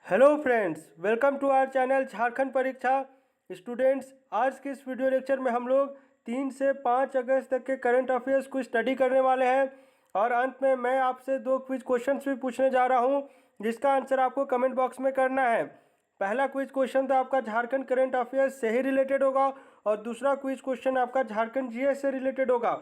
Hello friends, welcome to our channel Jharkhand परीक्षा students. आज के इस वीडियो लेक्चर में हम लोग 3 से 5 अगस्त तक के करंट अफेयर्स को स्टडी करने वाले हैं और अंत में मैं आपसे 2 क्विज क्वेश्चंस भी पूछने जा रहा हूं, जिसका आंसर आपको कमेंट बॉक्स में करना है। पहला क्विज क्वेश्चन तो आपका झारखंड करंट अफेयर्स से ही रिलेटेड होगा और दूसरा क्विज क्वेश्चन आपका झारखंड जीएस से रिलेटेड होगा।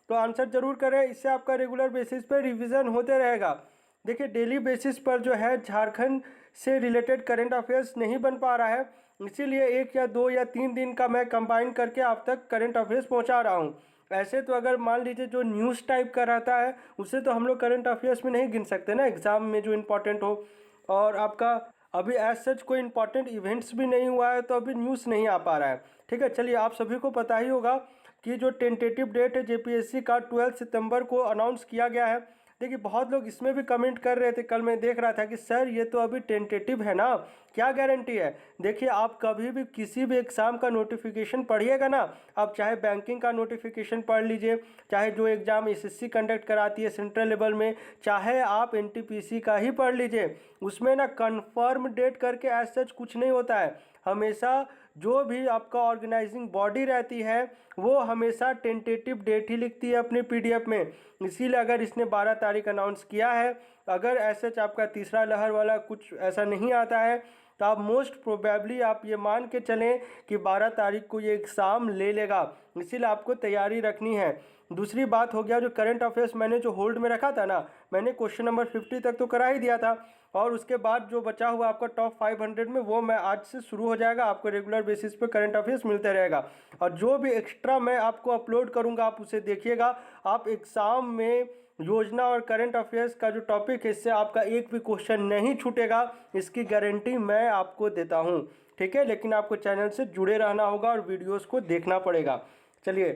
तो आंसर जरूर करें, इससे आपका रेगुलर बेसिस पर रिविज़न होते रहेगा। देखिए, डेली बेसिस पर जो है झारखंड से रिलेटेड करंट अफेयर्स नहीं बन पा रहा है, इसीलिए 1 या 2 या 3 दिन का मैं कंबाइन करके आप तक करंट अफेयर्स पहुंचा रहा हूं। ऐसे तो अगर मान लीजिए जो न्यूज़ टाइप का रहता है उसे तो हम लोग करंट अफेयर्स में नहीं गिन सकते ना, एग्जाम में जो इम्पोर्टेंट हो। और आपका अभी एज सच कोई इंपॉर्टेंट इवेंट्स भी नहीं हुआ है तो अभी न्यूज़ नहीं आ पा रहा है। ठीक है, चलिए, आप सभी को पता ही होगा कि जो टेंटेटिव डेट है जेपीएससी का 12 सितंबर को अनाउंस किया गया है। देखिए, बहुत लोग इसमें भी कमेंट कर रहे थे, कल मैं देख रहा था कि सर ये तो अभी टेंटेटिव है ना, क्या गारंटी है। देखिए, आप कभी भी किसी भी एग्ज़ाम का नोटिफिकेशन पढ़िएगा ना, आप चाहे बैंकिंग का नोटिफिकेशन पढ़ लीजिए, चाहे जो एग्ज़ाम एसएससी कंडक्ट कराती है सेंट्रल लेवल में, चाहे आप एनटीपीसी का ही पढ़ लीजिए, उसमें ना कन्फर्म डेट करके एज सच कुछ नहीं होता है। हमेशा जो भी आपका ऑर्गेनाइजिंग बॉडी रहती है वो हमेशा टेंटेटिव डेट ही लिखती है अपने पीडीएफ में। इसीलिए अगर इसने 12 तारीख अनाउंस किया है, अगर ऐसे आपका तीसरा लहर वाला कुछ ऐसा नहीं आता है तो आप मोस्ट प्रोबेबली आप ये मान के चलें कि 12 तारीख को ये एग्ज़ाम ले लेगा। इसीलिए आपको तैयारी रखनी है। दूसरी बात हो गया, जो करंट अफेयर्स मैंने जो होल्ड में रखा था ना, मैंने क्वेश्चन नंबर 50 तक तो करा ही दिया था और उसके बाद जो बचा हुआ आपका टॉप 500 में वो मैं आज से शुरू हो जाएगा। आपको रेगुलर बेसिस पे करंट अफेयर्स मिलते रहेगा और जो भी एक्स्ट्रा मैं आपको अपलोड करूंगा आप उसे देखिएगा। आप एग्ज़ाम में योजना और करंट अफेयर्स का जो टॉपिक है इससे आपका एक भी क्वेश्चन नहीं छूटेगा, इसकी गारंटी मैं आपको देता हूँ। ठीक है, लेकिन आपको चैनल से जुड़े रहना होगा और वीडियोस को देखना पड़ेगा। चलिए,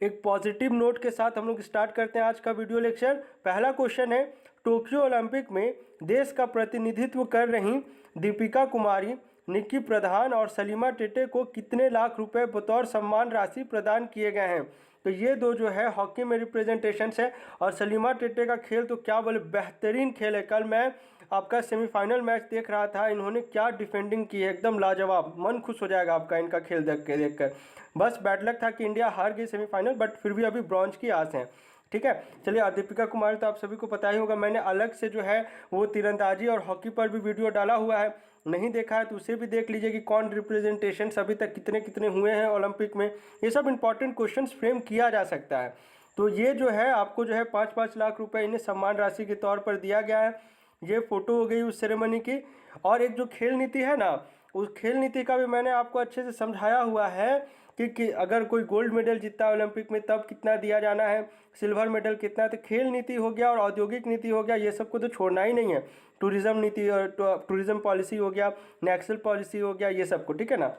एक पॉजिटिव नोट के साथ हम लोग स्टार्ट करते हैं आज का वीडियो लेक्चर। पहला क्वेश्चन है, टोक्यो ओलंपिक में देश का प्रतिनिधित्व कर रही दीपिका कुमारी, निक्की प्रधान और सलीमा टेटे को कितने लाख रुपए बतौर सम्मान राशि प्रदान किए गए हैं। तो ये दो जो है हॉकी में रिप्रेजेंटेशंस है और सलीमा टेटे का खेल तो क्या बोले, बेहतरीन खेल है। कल मैं आपका सेमीफाइनल मैच देख रहा था, इन्होंने क्या डिफेंडिंग की है, एकदम लाजवाब। मन खुश हो जाएगा आपका इनका खेल देखकर। बस बैड लक था कि इंडिया हार गई सेमीफाइनल, बट फिर भी अभी ब्रॉन्ज की आस है। ठीक है, चलिए, दीपिका कुमारी तो आप सभी को पता ही होगा, मैंने अलग से जो है वो तीरंदाजी और हॉकी पर भी वीडियो डाला हुआ है, नहीं देखा है तो उसे भी देख लीजिए कि कौन रिप्रेजेंटेशन अभी तक कितने कितने हुए हैं ओलंपिक में। ये सब इंपॉर्टेंट क्वेश्चंस फ्रेम किया जा सकता है। तो ये जो है आपको जो है 5-5 लाख रुपए इन्हें सम्मान राशि के तौर पर दिया गया है। ये फोटो हो गई उस सेरेमनी की। और एक जो खेल नीति है ना, उस खेल नीति का भी मैंने आपको अच्छे से समझाया हुआ है कि अगर कोई गोल्ड मेडल जीतता है ओलंपिक में तब कितना दिया जाना है, सिल्वर मेडल कितना है। तो खेल नीति हो गया और औद्योगिक नीति हो गया, ये सबको तो छोड़ना ही नहीं है। टूरिज्म नीति और टूरिज्म पॉलिसी हो गया, नेक्सल पॉलिसी हो गया, ये सबको। ठीक है ना।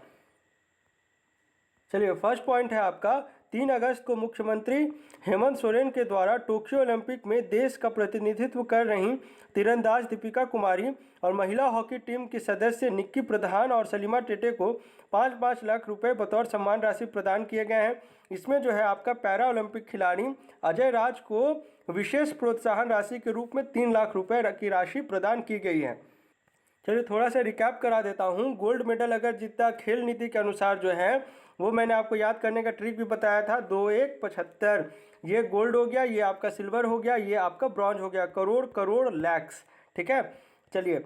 चलिए, फर्स्ट पॉइंट है आपका, 3 अगस्त को मुख्यमंत्री हेमंत सोरेन के द्वारा टोक्यो ओलंपिक में देश का प्रतिनिधित्व कर रही तीरंदाज दीपिका कुमारी और महिला हॉकी टीम की सदस्य निक्की प्रधान और सलीमा टेटे को 5-5 लाख रुपए बतौर सम्मान राशि प्रदान किए गए हैं। इसमें जो है आपका पैरा ओलंपिक खिलाड़ी अजय राज को विशेष प्रोत्साहन राशि के रूप में 3 लाख रुपए की राशि प्रदान की गई है। चलिए, थोड़ा सा रिकैप करा देता हूँ। गोल्ड मेडल अगर जीतता खेल नीति के अनुसार जो है वो मैंने आपको याद करने का ट्रिक भी बताया था, 2-1-75। ये गोल्ड हो गया, ये आपका सिल्वर हो गया, ये आपका ब्रॉन्ज हो गया, करोड़ करोड़ लैक्स। ठीक है, चलिए,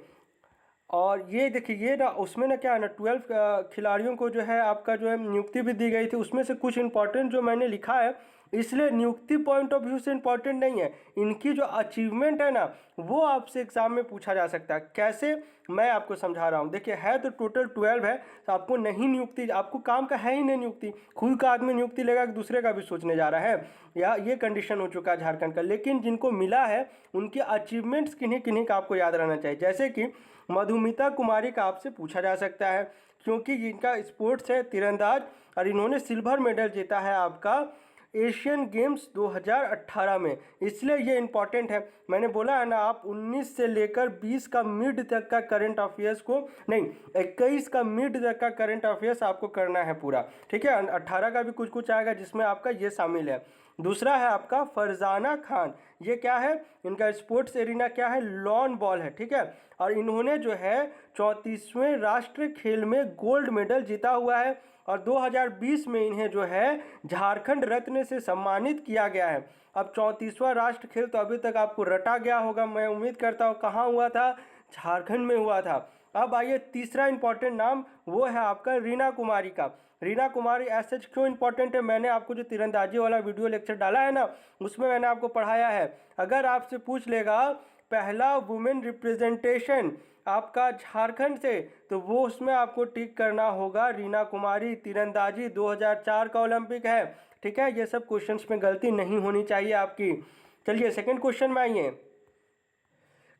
और ये देखिए, ये ना उसमें ना क्या है ना, 12 खिलाड़ियों को जो है आपका जो है नियुक्ति भी दी गई थी। उसमें से कुछ इंपॉर्टेंट जो मैंने लिखा है, इसलिए नियुक्ति पॉइंट ऑफ व्यू से इंपॉर्टेंट नहीं है, इनकी जो अचीवमेंट है ना वो आपसे एग्जाम में पूछा जा सकता है। कैसे, मैं आपको समझा रहा हूँ। देखिए, है तो टोटल 12 है, तो आपको नहीं नियुक्ति, आपको काम का है ही नहीं नियुक्ति, खुद का आदमी नियुक्ति लेगा कि दूसरे का भी सोचने जा रहा है, या ये कंडीशन हो चुका है झारखंड का। लेकिन जिनको मिला है उनके अचीवमेंट्स किन्हीं किन्हीं का आपको याद रहना चाहिए। जैसे कि मधुमिता कुमारी का आपसे पूछा जा सकता है, क्योंकि इनका स्पोर्ट्स है तीरंदाज और इन्होंने सिल्वर मेडल जीता है आपका एशियन गेम्स 2018 में, इसलिए ये इंपॉर्टेंट है। मैंने बोला है ना, आप 19 से लेकर 20 का मिड तक का करंट अफेयर्स को, नहीं 21 का मिड तक का करंट अफेयर्स आपको करना है पूरा। ठीक है, 18 का भी कुछ कुछ आएगा जिसमें आपका ये शामिल है। दूसरा है आपका फरजाना खान, ये क्या है, इनका स्पोर्ट्स एरिना क्या है, लॉन बॉल है, ठीक है। और इन्होंने जो है 34वें राष्ट्रीय खेल में गोल्ड मेडल जीता हुआ है और 2020 में इन्हें जो है झारखंड रत्न से सम्मानित किया गया है। अब 34वां राष्ट्र खेल तो अभी तक आपको रटा गया होगा, मैं उम्मीद करता हूँ। कहाँ हुआ था, झारखंड में हुआ था। अब आइए तीसरा इंपॉर्टेंट नाम, वो है आपका रीना कुमारी का। रीना कुमारी ऐसे क्यों इंपॉर्टेंट है, मैंने आपको जो तीरंदाजी वाला वीडियो लेक्चर डाला है ना, उसमें मैंने आपको पढ़ाया है। अगर आपसे पूछ लेगा पहला वुमेन रिप्रेजेंटेशन आपका झारखंड से, तो वो उसमें आपको टिक करना होगा रीना कुमारी। तीरंदाजी 2004 का ओलंपिक है, ठीक है। ये सब क्वेश्चंस में गलती नहीं होनी चाहिए आपकी। चलिए सेकंड क्वेश्चन में आइए।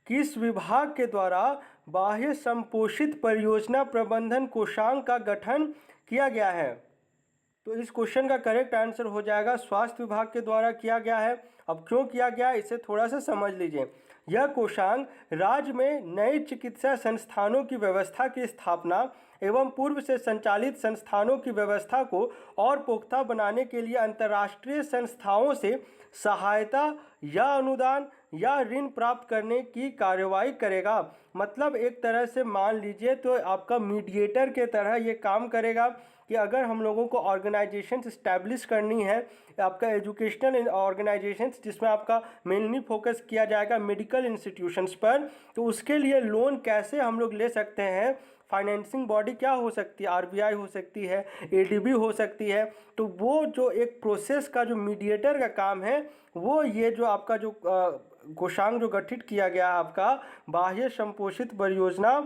किस विभाग के द्वारा बाह्य संपोषित परियोजना प्रबंधन कोषांग का गठन किया गया है? तो इस क्वेश्चन का करेक्ट आंसर हो जाएगा स्वास्थ्य विभाग के द्वारा किया गया है। अब क्यों किया गया इसे थोड़ा सा समझ लीजिए। यह कोषांग राज्य में नए चिकित्सा संस्थानों की व्यवस्था की स्थापना एवं पूर्व से संचालित संस्थानों की व्यवस्था को और पुख्ता बनाने के लिए अंतर्राष्ट्रीय संस्थाओं से सहायता या अनुदान या ऋण प्राप्त करने की कार्यवाही करेगा। मतलब एक तरह से मान लीजिए तो आपका मीडिएटर के तरह ये काम करेगा कि अगर हम लोगों को ऑर्गेनाइजेशंस इस्टेब्लिश करनी है, आपका एजुकेशनल ऑर्गेनाइजेशंस जिसमें आपका मेनली फोकस किया जाएगा मेडिकल इंस्टीट्यूशंस पर, तो उसके लिए लोन कैसे हम लोग ले सकते हैं, फाइनेंसिंग बॉडी क्या हो सकती है, आरबीआई हो सकती है, एडीबी हो सकती है। तो वो जो एक प्रोसेस का जो मीडिएटर का काम है, वो ये जो आपका जो कोषांग जो गठित किया गया है आपका बाह्य संपोषित परियोजना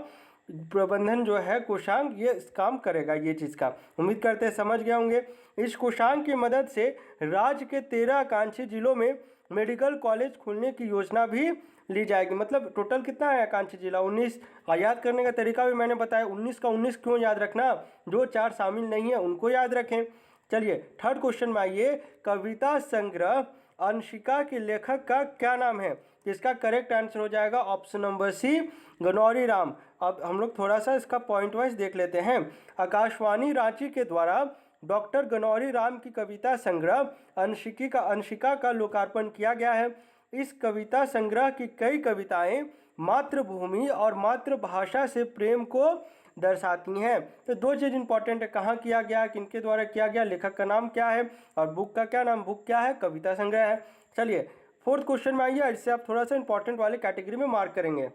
प्रबंधन जो है कोषांग, ये इस काम करेगा ये चीज़ का। उम्मीद करते हैं समझ गए होंगे। इस कोषांग की मदद से राज्य के 13 आकांक्षी जिलों में मेडिकल कॉलेज खोलने की योजना भी ली जाएगी। मतलब टोटल कितना है आकांक्षी जिला, 19। याद करने का तरीका भी मैंने बताया, 19 का 19 क्यों याद रखना, जो 4 शामिल नहीं है उनको याद रखें। चलिए थर्ड क्वेश्चन में आइए। कविता संग्रह अंशिका के लेखक का क्या नाम है? इसका करेक्ट आंसर हो जाएगा option number C, Ganauri Ram. अब हम लोग थोड़ा सा इसका पॉइंट वाइज देख लेते हैं। आकाशवाणी रांची के द्वारा डॉक्टर गनौरी राम की कविता संग्रह अंशिका का लोकार्पण किया गया है। इस कविता संग्रह की कई कविताएं मातृभूमि और मातृभाषा से प्रेम को दर्शाती हैं। तो दो चीज़ इंपॉर्टेंट है, कहाँ किया गया, किनके द्वारा किया गया, लेखक का नाम क्या है और बुक का क्या नाम, बुक क्या है, कविता संग्रह है। चलिए फोर्थ क्वेश्चन में आइए, इससे आप थोड़ा सा इंपॉर्टेंट वाले कैटेगरी में मार्क करेंगे।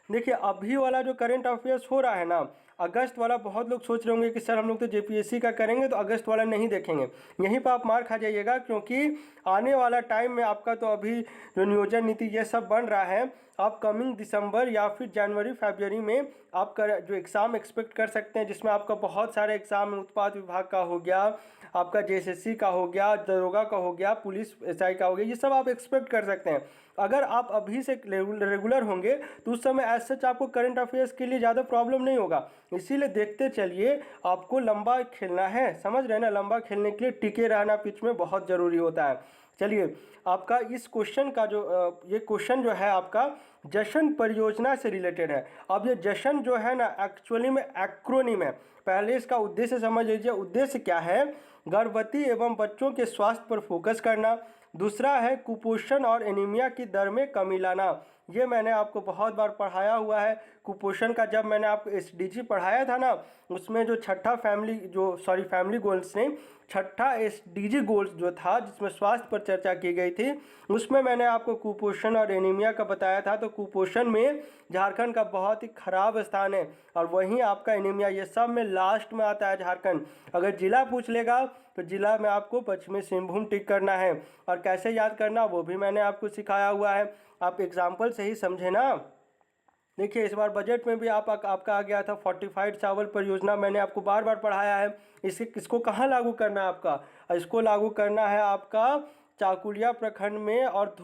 देखिए अभी वाला जो करंट अफेयर्स हो रहा है ना, अगस्त वाला बहुत लोग सोच रहे होंगे कि सर हम लोग तो जेपीएससी का करेंगे तो अगस्त वाला नहीं देखेंगे। यहीं पर आप मार खा जाइएगा, क्योंकि आने वाला टाइम में आपका तो अभी जो नियोजन नीति ये सब बन रहा है, आप कमिंग दिसंबर या फिर जनवरी फरवरी में आप जो एग्ज़ाम एक्सपेक्ट कर सकते हैं, जिसमें आपका बहुत सारे एग्ज़ाम उत्पाद विभाग का हो गया, आपका जेएसएससी का हो गया, दरोगा का हो गया, पुलिस एसआई का हो गया, ये सब आप एक्सपेक्ट कर सकते हैं। अगर आप अभी से रेगुलर होंगे तो उस समय एज सच आपको करंट अफेयर्स के लिए ज़्यादा प्रॉब्लम नहीं होगा। इसीलिए देखते चलिए, आपको लंबा खेलना है, समझ रहे हैं ना, लंबा खेलने के लिए टिके रहना पिच में बहुत ज़रूरी होता है। चलिए आपका इस क्वेश्चन का जो ये क्वेश्चन जो है आपका जशन परियोजना से रिलेटेड है। अब ये जशन जो है ना एक्चुअली में एक्रोनिम है। पहले इसका उद्देश्य समझ लीजिए, उद्देश्य क्या है, गर्भवती एवं बच्चों के स्वास्थ्य पर फोकस करना। दूसरा है कुपोषण और एनीमिया की दर में कमी लाना। ये मैंने आपको बहुत बार पढ़ाया हुआ है। कुपोषण का जब मैंने आपको एसडीजी पढ़ाया था ना, उसमें जो फैमिली गोल्स नहीं, छठा एसडीजी गोल्स जो था जिसमें स्वास्थ्य पर चर्चा की गई थी, उसमें मैंने आपको कुपोषण और एनीमिया का बताया था। तो कुपोषण में झारखंड का बहुत ही खराब स्थान है, और वहीं आपका एनीमिया, ये सब में लास्ट में आता है झारखंड। अगर जिला पूछ लेगा तो जिला में आपको पश्चिमी सिंहभूम टिक करना है, और कैसे याद करना वो भी मैंने आपको सिखाया हुआ है। आप एग्जाम्पल से ही समझे ना। देखिए इस बार बजट में भी आपका आ गया था फोर्टिफाइड चावल परियोजना, मैंने आपको बार बार पढ़ाया है। इसको कहाँ लागू करना है आपका, इसको लागू करना है आपका चाकुलिया प्रखंड में और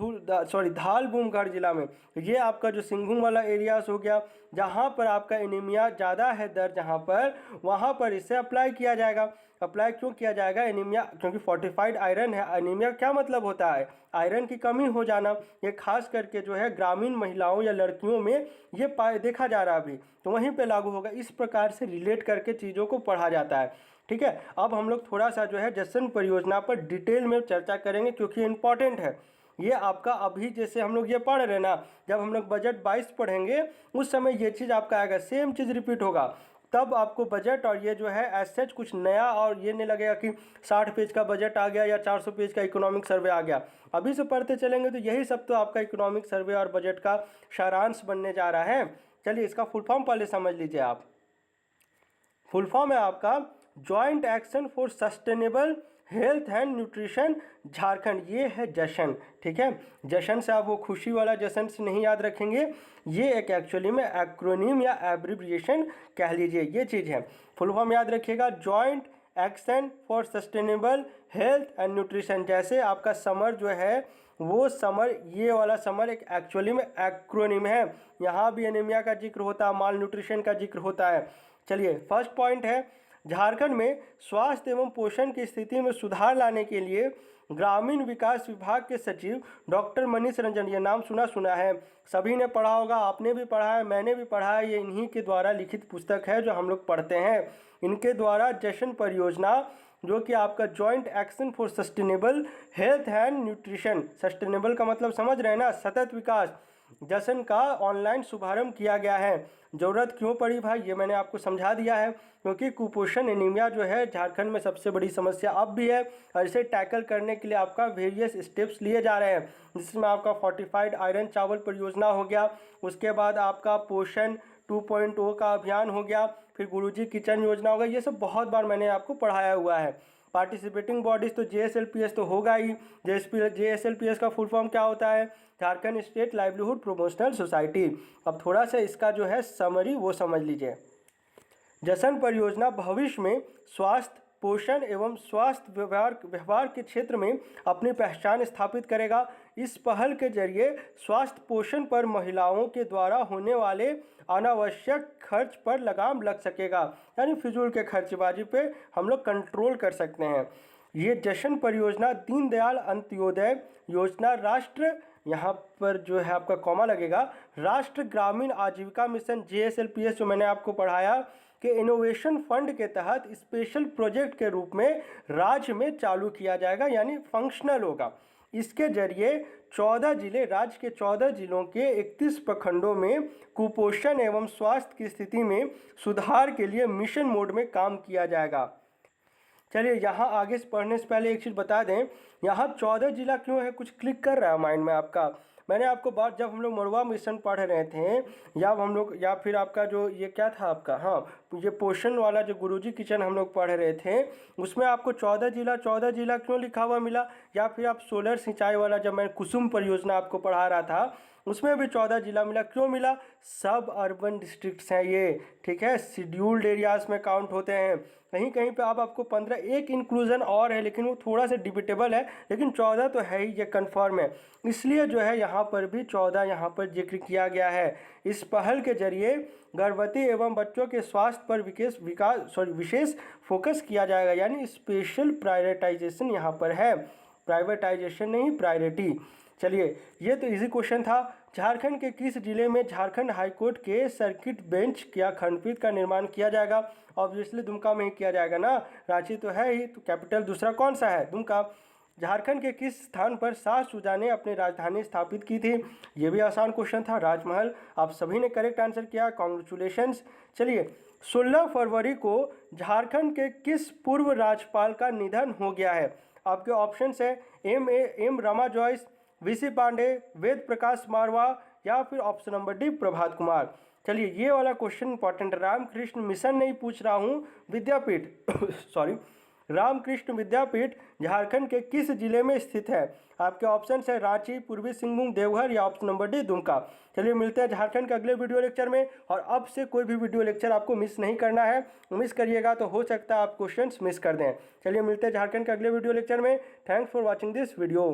धालबूमगढ़ जिला में। ये आपका जो सिंहभूम वाला एरियाज हो गया, जहाँ पर आपका एनीमिया ज़्यादा है दर, जहाँ पर वहाँ पर इसे अप्लाई किया जाएगा। अप्लाई क्यों किया जाएगा, एनीमिया क्योंकि फोर्टिफाइड आयरन है। एनीमिया क्या मतलब होता है, आयरन की कमी हो जाना। ये खास करके जो है ग्रामीण महिलाओं या लड़कियों में ये देखा जा रहा है अभी, तो वहीं पे लागू होगा। इस प्रकार से रिलेट करके चीज़ों को पढ़ा जाता है। ठीक है, अब हम लोग थोड़ा सा जो है जशन परियोजना पर डिटेल में चर्चा करेंगे क्योंकि इम्पॉर्टेंट है ये आपका। अभी जैसे हम लोग ये पढ़ रहे हैं ना, जब हम लोग बजट 22 पढ़ेंगे उस समय ये चीज़ आपका आएगा, सेम चीज़ रिपीट होगा, तब आपको बजट और ये जो है एज कुछ नया और ये नहीं लगेगा कि 60 पेज का बजट आ गया या 400 पेज का इकोनॉमिक सर्वे आ गया। अभी से पढ़ते चलेंगे तो यही सब तो आपका इकोनॉमिक सर्वे और बजट का सारांश बनने जा रहा है। चलिए इसका फुल फॉर्म पहले समझ लीजिए आप। फुल फॉर्म है आपका joint action for sustainable health and nutrition Jharkhand, ये है जशन। ठीक है, जशन से आप वो खुशी वाला जशन से नहीं याद रखेंगे, ये एक एक्चुअली में एक्रोनिम या एब्रिविएशन कह लीजिए, ये चीज़ है। फुल फॉर्म याद रखिएगा, joint action for sustainable health and nutrition. जैसे आपका समर जो है वो समर, ये वाला समर एक एक्चुअली में एक्रोनिम है, यहाँ भी एनीमिया का जिक्र होता है, माल न्यूट्रिशन का जिक्र होता है। चलिए फर्स्ट पॉइंट है, झारखंड में स्वास्थ्य एवं पोषण की स्थिति में सुधार लाने के लिए ग्रामीण विकास विभाग के सचिव डॉक्टर मनीष रंजन, ये नाम सुना है, सभी ने पढ़ा होगा, आपने भी पढ़ा है, मैंने भी पढ़ा है, ये इन्हीं के द्वारा लिखित पुस्तक है जो हम लोग पढ़ते हैं। इनके द्वारा जशन परियोजना जो कि आपका joint action for sustainable health and nutrition, sustainable का मतलब समझ रहे हैं ना, सतत विकास, जशन का ऑनलाइन शुभारंभ किया गया है। ज़रूरत क्यों पड़ी भाई, ये मैंने आपको समझा दिया है, क्योंकि कुपोषण एनीमिया जो है झारखंड में सबसे बड़ी समस्या अब भी है और इसे टैकल करने के लिए आपका वेरियस स्टेप्स लिए जा रहे हैं, जिसमें आपका फोर्टिफाइड आयरन चावल परियोजना हो गया, उसके बाद आपका पोषण 2.0 का अभियान हो गया, फिर गुरुजी किचन योजना होगा, ये सब बहुत बार मैंने आपको पढ़ाया हुआ है। पार्टिसिपेटिंग बॉडीज़ तो JSLPS तो होगा ही। JSLPS का फुल फॉर्म क्या होता है, Jharkhand state livelihood promotional society. अब थोड़ा सा इसका जो है समरी वो समझ लीजिए। जशन परियोजना भविष्य में स्वास्थ्य पोषण एवं स्वास्थ्य व्यवहार के क्षेत्र में अपनी पहचान स्थापित करेगा। इस पहल के जरिए स्वास्थ्य पोषण पर महिलाओं के द्वारा होने वाले अनावश्यक खर्च पर लगाम लग सकेगा, यानी फिजूल के खर्चबाजी पे हम लोग कंट्रोल कर सकते हैं। ये जशन परियोजना दीनदयाल अंत्योदय योजना राष्ट्र, यहाँ पर जो है आपका कॉमा लगेगा, राष्ट्र ग्रामीण आजीविका मिशन JSLPS जो मैंने आपको पढ़ाया कि इनोवेशन फंड के तहत स्पेशल प्रोजेक्ट के रूप में राज्य में चालू किया जाएगा, यानी फंक्शनल होगा। इसके जरिए 14 जिले, राज्य के 14 जिलों के 31 प्रखंडों में कुपोषण एवं स्वास्थ्य की स्थिति में सुधार के लिए मिशन मोड में काम किया जाएगा। चलिए यहाँ आगे से पढ़ने से पहले एक चीज़ बता दें, यहाँ 14 जिला क्यों है, कुछ क्लिक कर रहा है माइंड में आपका। मैंने आपको बात, जब हम लोग मड़ुआ मिशन पढ़ रहे थे या फिर आपका जो ये क्या था आपका, हाँ ये पोषण वाला जो गुरुजी किचन हम लोग पढ़ रहे थे, उसमें आपको 14 जिला क्यों लिखा हुआ मिला, या फिर आप सोलर सिंचाई वाला जब मैं कुसुम परियोजना आपको पढ़ा रहा था उसमें भी 14 जिला मिला, क्यों मिला, सब अर्बन डिस्ट्रिक्ट्स हैं ये, ठीक है, शेड्यूल्ड एरियाज में काउंट होते हैं। कहीं कहीं पे अब आपको 15, एक इंक्लूजन और है लेकिन वो थोड़ा सा डिबेटेबल है, लेकिन 14 तो है ही, ये कन्फर्म है, इसलिए जो है यहाँ पर भी 14 यहाँ पर जिक्र किया गया है। इस पहल के जरिए गर्भवती एवं बच्चों के स्वास्थ्य पर विशेष फोकस किया जाएगा, यानी स्पेशल प्रायोरिटाइजेशन यहाँ पर है, प्राइवेटाइजेशन नहीं, प्रायोरिटी। चलिए ये तो इजी क्वेश्चन था। झारखंड के किस जिले में झारखंड हाईकोर्ट के सर्किट बेंच या खंडपीठ का निर्माण किया जाएगा, ऑब्वियसली दुमका में ही किया जाएगा ना, रांची तो है ही, तो कैपिटल दूसरा कौन सा है, दुमका। झारखंड के किस स्थान पर शाह शुजा ने अपनी राजधानी स्थापित की थी, ये भी आसान क्वेश्चन था, राजमहल। आप सभी ने करेक्ट आंसर किया, कॉन्ग्रेचुलेशंस। चलिए 16 फरवरी को झारखंड के किस पूर्व राज्यपाल का निधन हो गया है, आपके ऑप्शन है एम रमा जॉयस, VC पांडे, वेद प्रकाश मारवा, या फिर option number D Prabhat Kumar. चलिए ये वाला क्वेश्चन इंपॉर्टेंट, रामकृष्ण मिशन नहीं पूछ रहा हूँ, विद्यापीठ सॉरी रामकृष्ण विद्यापीठ झारखंड के किस जिले में स्थित है, आपके ऑप्शन है रांची, पूर्वी सिंहभूम, देवघर, या ऑप्शन नंबर डी दुमका। चलिए मिलते हैं झारखंड के अगले वीडियो लेक्चर में, और अब से कोई भी वीडियो लेक्चर आपको मिस नहीं करना है, मिस करिएगा तो हो सकता है आप क्वेश्चंस मिस कर दें। चलिए मिलते हैं झारखंड के अगले वीडियो लेक्चर में। Thanks for watching this video.